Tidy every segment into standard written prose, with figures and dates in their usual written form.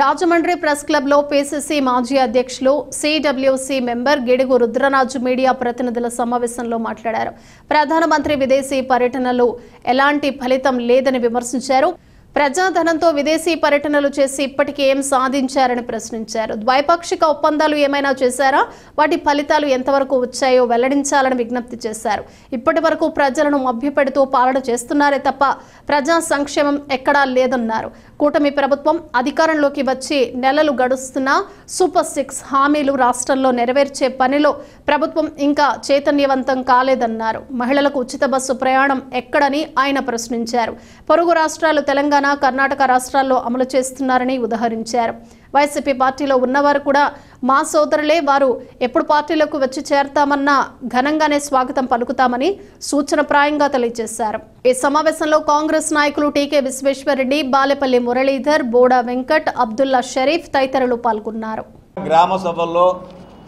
Rajahmundry press club లో PCC మాజీ అధ్యక్షులు CWC member Gidugu Rudraraju media ప్రతినిధుల సమావేశంలో మాట్లాడారు. ప్రధానమంత్రి విదేశీ పర్యటనలు ఎలాంటి ఫలితం లేదని విమర్శించారు. ప్రజాధనంతో విదేశీ పర్యటనలు చేసి ఇప్పటికీ ఏం సాధించారని ప్రశ్నించారు. ద్వైపాక్షిక ఒప్పందాలు ఏమైనా చేశారా, వాటి ఫలితాలు ఎంతవరకు వచ్చాయో వెల్లడించాలని విజ్ఞప్తి చేశారు. ఇప్పటి వరకు ప్రజలను మభ్యపెడుతూ పాలన చేస్తున్నారే తప్ప ప్రజా సంక్షేమం ఎక్కడా లేదన్నారు. కూటమి ప్రభుత్వం అధికారంలోకి వచ్చి నెలలు గడుస్తున్నా సూపర్ 6 హామీలు రాష్ట్రంలో నెరవేర్చే పనిలో ప్రభుత్వం ఇంకా చైతన్యవంతం కాలేదన్నారు. మహిళలకు ఉచిత బస్సు ప్రయాణం ఎక్కడని ఆయన ప్రశ్నించారు. పొరుగు రాష్ట్రాలు తెలంగాణ, కర్ణాటక రాష్ట్రాల్లో అమలు చేస్తున్నారని ఉదహరించారు. వైసీపీ పార్టీలో ఉన్నవారు కూడా మా సోదరులే, వారు ఎప్పుడు పార్టీలోకి వచ్చి చేరతామన్నా ఘనంగానే స్వాగతం పలుకుతామని సూచనప్రాయంగా తెలియజేశారు. ఈ సమావేశంలో కాంగ్రెస్ నాయకులు టీకే విశ్వేశ్వరరెడ్డి, బాలేపల్లి మురళీధర్, బోడా వెంకట్, అబ్దుల్లా షరీఫ్ తదితరులు పాల్గొన్నారు. గ్రామ సభల్లో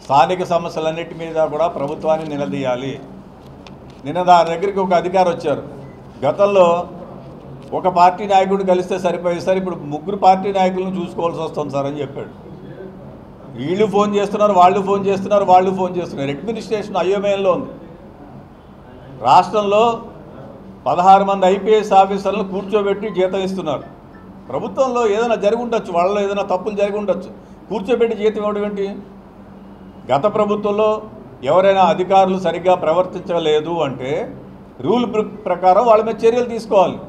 స్థానిక సమస్యలన్నిటి మీద కూడా ప్రభుత్వాన్ని నిలదీయాలి. నిన్న దాని దగ్గరికి ఒక అధికారి వచ్చారు. గతంలో ఒక పార్టీ నాయకుడు కలిస్తే సరిపోయింది సార్, ఇప్పుడు 3 పార్టీ నాయకులను చూసుకోవాల్సి వస్తుంది సార్ అని చెప్పాడు. వీళ్ళు ఫోన్ చేస్తున్నారు, వాళ్ళు ఫోన్ చేస్తున్నారు, వాళ్ళు ఫోన్ చేస్తున్నారు. అడ్మినిస్ట్రేషన్ అయోమయంలో ఉంది. రాష్ట్రంలో 16 మంది ఐపీఎస్ ఆఫీసర్లను కూర్చోబెట్టి జీతం ఇస్తున్నారు. ప్రభుత్వంలో ఏదైనా జరిగి ఉండొచ్చు, వాళ్ళలో ఏదైనా తప్పులు జరిగి ఉండొచ్చు, కూర్చోబెట్టి జీతం ఇవ్వడం ఏంటి? గత ప్రభుత్వంలో ఎవరైనా అధికారులు సరిగ్గా ప్రవర్తించలేదు అంటే రూల్ ప్రకారం వాళ్ళ మీద చర్యలు తీసుకోవాలి.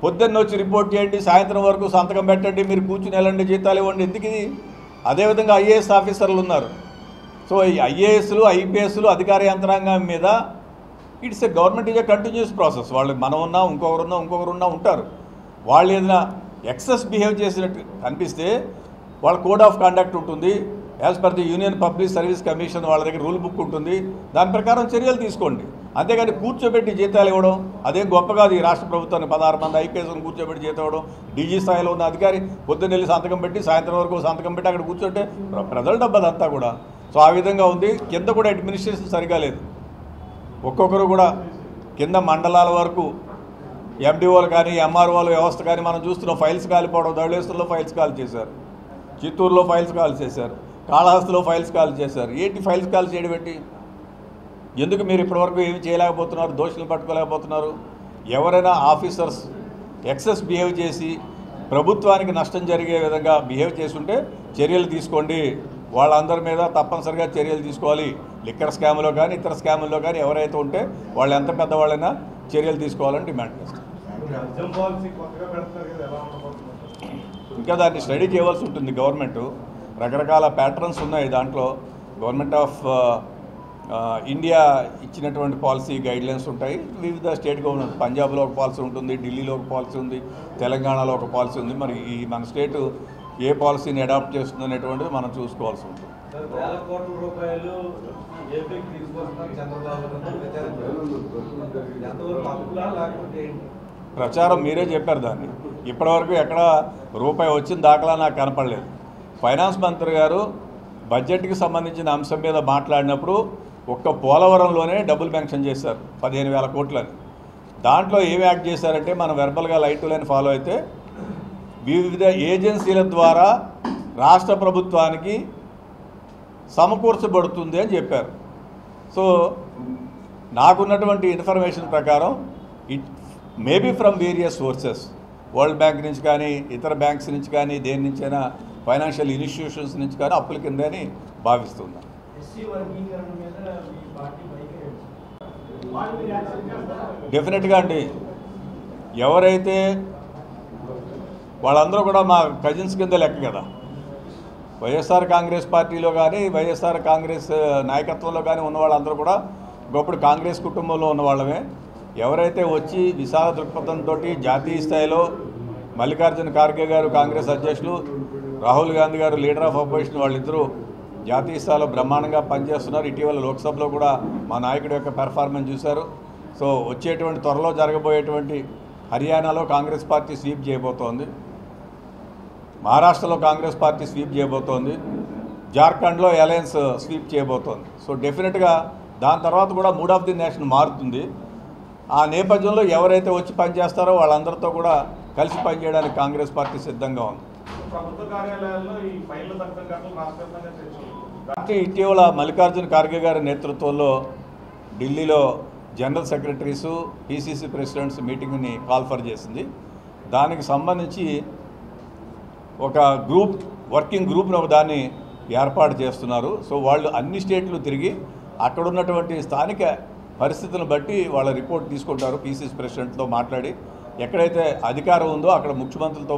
పొద్దున్న వచ్చి రిపోర్ట్ చేయండి, సాయంత్రం వరకు సంతకం పెట్టండి, మీరు కూర్చుని వెళ్ళండి, జీతాలు ఇవ్వండి, ఎందుకు ఇది? అదేవిధంగా ఐఏఎస్ ఆఫీసర్లు ఉన్నారు. సో ఈ ఐఏఎస్లు, ఐపీఎస్లు అధికార యంత్రాంగం మీద it's a government is a continuous process. వాళ్ళు మనం ఉన్నా, ఇంకొకరున్నా ఉంటారు. వాళ్ళు ఏదైనా ఎక్సెస్ బిహేవ్ చేసినట్టు అనిపిస్తే వాళ్ళ కోడ్ ఆఫ్ కండక్ట్ ఉంటుంది. As per the union public service commission వాళ్ళ దగ్గర రూల్ బుక్ ఉంటుంది. దాని ప్రకారం చర్యలు తీసుకోండి. అంతేగాని కూర్చోబెట్టి జీతాలు ఇవ్వడం అదేం గొప్ప కాదు. ఈ రాష్ట్ర ప్రభుత్వాన్ని 16 మంది ఐపీఎస్లను కూర్చోబెట్టి జీతం ఇవ్వడం, డీజీ స్థాయిలో ఉన్న అధికారి పొద్దున్నెళ్ళి సంతకం పెట్టి సాయంత్రం వరకు సంతకం పెట్టి అక్కడ కూర్చుంటే ప్రజల డబ్బు అదంతా కూడా. సో ఆ విధంగా ఉంది. కింద కూడా అడ్మినిస్ట్రేషన్ సరిగా లేదు. ఒక్కొక్కరు కూడా కింద మండలాల వరకు ఎండిఓలు కానీ, ఎంఆర్ఓల వ్యవస్థ కానీ మనం చూస్తున్నాం. ఫైల్స్ కాలిపోవడం, ధవళేశ్వరంలో ఫైల్స్ కాల్ చేశారు, చిత్తూరులో ఫైల్స్ కాల్ చేశారు, కాళహస్తిలో ఫైల్స్ కాల్ చేశారు. ఏంటి ఫైల్స్ కాల్ చేయడం ఏంటి? ఎందుకు మీరు ఇప్పటివరకు ఏమి చేయలేకపోతున్నారు? దోషులు పట్టుకోలేకపోతున్నారు? ఎవరైనా ఆఫీసర్స్ ఎక్సెస్ బిహేవ్ చేసి ప్రభుత్వానికి నష్టం జరిగే విధంగా బిహేవ్ చేస్తుంటే చర్యలు తీసుకోండి. వాళ్ళందరి మీద తప్పనిసరిగా చర్యలు తీసుకోవాలి. లిక్కర్ స్కామ్లో కానీ, ఇతర స్కాముల్లో కానీ ఎవరైతే ఉంటే వాళ్ళు ఎంత పెద్దవాళ్ళైనా చర్యలు తీసుకోవాలని డిమాండ్ చేస్తారు. ఇంకా దాన్ని స్టడీ చేయవలసి ఉంటుంది. గవర్నమెంట్ రకరకాల ప్యాటర్న్స్ ఉన్నాయి. దాంట్లో గవర్నమెంట్ ఆఫ్ ఇండియా ఇచ్చినటువంటి పాలసీ గైడ్లైన్స్ ఉంటాయి. వివిధ స్టేట్ గవర్నమెంట్, పంజాబ్లో ఒక పాలసీ ఉంటుంది, ఢిల్లీలో ఒక పాలసీ ఉంది, తెలంగాణలో ఒక పాలసీ ఉంది. మరి ఈ మన స్టేట్ ఏ పాలసీని అడాప్ట్ చేస్తుంది అనేటువంటిది మనం చూసుకోవాల్సి ఉంటుంది. ప్రచారం మీరే చెప్పారు. దాన్ని ఇప్పటివరకు ఎక్కడ రూపాయి వచ్చిన దాఖలా నాకు కనపడలేదు. ఫైనాన్స్ మంత్రి గారు బడ్జెట్కి సంబంధించిన అంశం మీద మాట్లాడినప్పుడు ఒక్క పోలవరంలోనే డబ్బులు శాంక్షన్ చేశారు 15,000 కోట్లని. దాంట్లో ఏమి యాడ్ చేశారంటే మనం వెర్బల్గా లైన్ టు లైన్ ఫాలో అయితే వివిధ ఏజెన్సీల ద్వారా రాష్ట్ర ప్రభుత్వానికి సమకూర్చబడుతుంది అని చెప్పారు. సో నాకున్నటువంటి ఇన్ఫర్మేషన్ ప్రకారం it maybe from various sources, world bank నుంచి కానీ, ఇతర బ్యాంక్స్ నుంచి కానీ, దేని నుంచైనా ఫైనాన్షియల్ ఇన్స్టిట్యూషన్స్ నుంచి కానీ అప్పుల కిందని భావిస్తున్నాను. డెఫినెట్గా అండి. ఎవరైతే వాళ్ళందరూ కూడా మా కజిన్స్ కింద లెక్క కదా. వైఎస్ఆర్ కాంగ్రెస్ పార్టీలో కానీ, వైఎస్ఆర్ కాంగ్రెస్ నాయకత్వంలో కానీ ఉన్న వాళ్ళందరూ కూడా ఒకప్పుడు కాంగ్రెస్ కుటుంబంలో ఉన్న వాళ్ళమే. ఎవరైతే వచ్చి విశాల దృక్పథంతో జాతీయ స్థాయిలో మల్లికార్జున ఖార్గే గారు కాంగ్రెస్ అధ్యక్షులు, రాహుల్ గాంధీ గారు లీడర్ ఆఫ్ అపోజిషన్, వాళ్ళిద్దరూ జాతీయ స్థాయిలో బ్రహ్మాండంగా పనిచేస్తున్నారు. ఇటీవల లోక్సభలో కూడా మా నాయకుడి యొక్క పెర్ఫార్మెన్స్ చూశారు. సో వచ్చేటువంటి త్వరలో జరగబోయేటువంటి హర్యానాలో కాంగ్రెస్ పార్టీ స్వీప్ చేయబోతోంది, మహారాష్ట్రలో కాంగ్రెస్ పార్టీ స్వీప్ చేయబోతోంది, జార్ఖండ్లో అలయన్స్ స్వీప్ చేయబోతోంది. సో డెఫినెట్గా దాని తర్వాత కూడా మూడ్ ఆఫ్ ది నేషన్ మారుతుంది. ఆ నేపథ్యంలో ఎవరైతే వచ్చి పనిచేస్తారో వాళ్ళందరితో కూడా కలిసి పనిచేయడానికి కాంగ్రెస్ పార్టీ సిద్ధంగా ఉంది. ప్రభుత్వ కార్యాలయాల్లో ఈ ఫైళ్ల దక్కడం రాష్ట్రవ్యాప్తంగా చర్చలు. ఇటీవల మల్లికార్జున ఖార్గే గారి నేతృత్వంలో ఢిల్లీలో జనరల్ సెక్రటరీసు పిసిసి ప్రెసిడెంట్స్ మీటింగ్ని కాల్ఫర్ చేసింది. దానికి సంబంధించి ఒక వర్కింగ్ గ్రూప్ను దాన్ని ఏర్పాటు చేస్తున్నారు. సో వాళ్ళు అన్ని స్టేట్లు తిరిగి అక్కడ ఉన్నటువంటి స్థానిక పరిస్థితులను బట్టి వాళ్ళ రిపోర్ట్ తీసుకుంటారు. పిసిసి ప్రెసిడెంట్తో మాట్లాడి ఎక్కడైతే అధికారం ఉందో అక్కడ ముఖ్యమంత్రులతో